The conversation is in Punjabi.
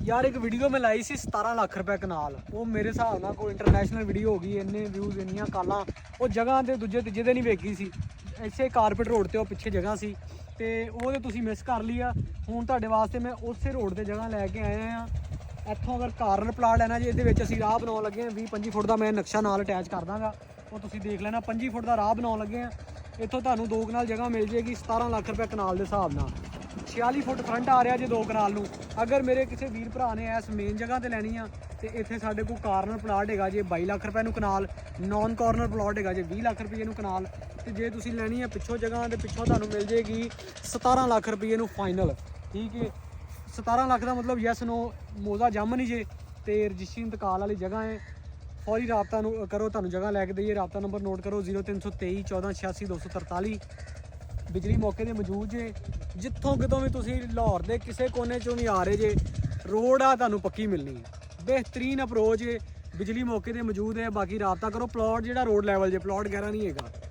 यार एक वीडियो मैं लाई सी 17 ਲੱਖ ਰੁਪਏ ਕਨਾਲ। ਉਹ ਮੇਰੇ ਹਿਸਾਬ ਨਾਲ ਕੋਈ ਇੰਟਰਨੈਸ਼ਨਲ ਵੀਡੀਓ ਹੋ ਗਈ। ਇੰਨੇ ਵਿਊਜ਼ ਇੰਨੀਆਂ ਕਾਲਾਂ ਉਹ ਜਗ੍ਹਾ ਤੇ ਦੂਜੇ ਤੀਜੇ ਦਿਨ ਹੀ ਵੇਖੀ ਸੀ। ਇਸੇ ਕਾਰਪੇਟ ਰੋਡ ਤੇ ਉਹ ਪਿੱਛੇ ਜਗ੍ਹਾ ਸੀ ਤੇ ਉਹ ਤੇ ਤੁਸੀਂ ਮਿਸ ਕਰ ਲਈ ਆ। ਹੁਣ ਤੁਹਾਡੇ ਵਾਸਤੇ ਮੈਂ ਉਸੇ ਰੋਡ ਤੇ ਜਗ੍ਹਾ ਲੈ ਕੇ ਆਇਆ ਆ। ਇੱਥੋਂ ਅਗਰ ਕਾਰਨਰ ਪਲਾਟ ਲੈਣਾ ਜੀ, ਇਹਦੇ ਵਿੱਚ ਅਸੀਂ ਰਾਹ ਬਣਾਉਣ ਲੱਗੇ ਹਾਂ। 20-25 ਫੁੱਟ ਦਾ ਮੈਂ ਨਕਸ਼ਾ ਨਾਲ ਅਟੈਚ ਕਰ ਦਾਂਗਾ, ਉਹ ਤੁਸੀਂ ਦੇਖ ਲੈਣਾ। 25 ਫੁੱਟ ਦਾ ਰਾਹ ਬਣਾਉਣ ਲੱਗੇ ਹਾਂ। ਇੱਥੋਂ ਤੁਹਾਨੂੰ 2 ਕਨਾਲ ਜਗ੍ਹਾ ਮਿਲ ਜੇਗੀ 17 ਲੱਖ ਰੁਪਏ ਕਨਾਲ ਦੇ ਹਿਸਾਬ ਨਾਲ। 46 ਫੁੱਟ ਫਰੰਟ ਆ ਰਿਹਾ ਜੀ 2 ਕਨਾਲ ਨੂੰ। ਅਗਰ ਮੇਰੇ ਕਿਸੇ ਵੀਰ ਭਰਾ ਨੇ ਇਸ ਮੇਨ ਜਗ੍ਹਾ ਤੇ ਲੈਣੀ ਆ ਤੇ ਇੱਥੇ ਸਾਡੇ ਕੋਲ ਕਾਰਨਰ ਪਲਾਟ ਹੈਗਾ ਜੀ 22 ਲੱਖ ਰੁਪਏ ਨੂੰ ਕਨਾਲ। ਨੌਨ ਕਾਰਨਰ ਪਲਾਟ ਹੈਗਾ ਜੀ 20 ਲੱਖ ਰੁਪਏ ਨੂੰ ਕਨਾਲ। ਤੇ ਜੇ ਤੁਸੀਂ ਲੈਣੀ ਹੈ ਪਿੱਛੋਂ ਜਗ੍ਹਾ ਤੇ ਪਿੱਛੋਂ ਤੁਹਾਨੂੰ ਮਿਲ ਜੇਗੀ 17 ਲੱਖ ਰੁਪਏ ਨੂੰ ਫਾਈਨਲ। ਠੀਕ ਹੈ, 17 ਲੱਖ ਦਾ ਮਤਲਬ ਯੈਸ ਨੋ ਮੋਜ਼ਾ ਜੰਮ ਨਹੀਂ ਜੇ। ਤੇ ਰਜਿਸਟਰੀ ਇੰਤਕਾਲ ਵਾਲੀ ਜਗ੍ਹਾ ਹੈ। ਫੌਰੀ ਰਾਬਤਾ ਨੂੰ ਕਰੋ, ਤੁਹਾਨੂੰ ਜਗ੍ਹਾ ਲੈ ਕੇ ਦਈਏ। ਰਾਬਤਾ ਨੰਬਰ ਨੋਟ ਕਰੋ 0323 1486 243। ਬਿਜਲੀ ਮੌਕੇ ਤੇ ਮੌਜੂਦ ਜੇ। ਜਿੱਥੋਂ ਕਿਤੋਂ ਵੀ ਤੁਸੀਂ ਲਾਹੌਰ ਦੇ ਕਿਸੇ ਕੋਨੇ ਚੋਂ ਵੀ ਆ ਰਹੇ ਜੇ, ਰੋਡ ਆ ਤੁਹਾਨੂੰ ਪੱਕੀ ਮਿਲਣੀ ਹੈ। ਬਿਹਤਰੀਨ ਅਪਰੋਚ ਹੈ, ਬਿਜਲੀ ਮੌਕੇ ਤੇ ਮੌਜੂਦ ਹੈ। ਬਾਕੀ ਰਾਬਤਾ ਕਰੋ। ਪਲਾਟ ਜਿਹੜਾ ਰੋਡ ਲੈਵਲ ਜੇ, ਪਲਾਟ 11 ਨਹੀਂ ਹੈਗਾ।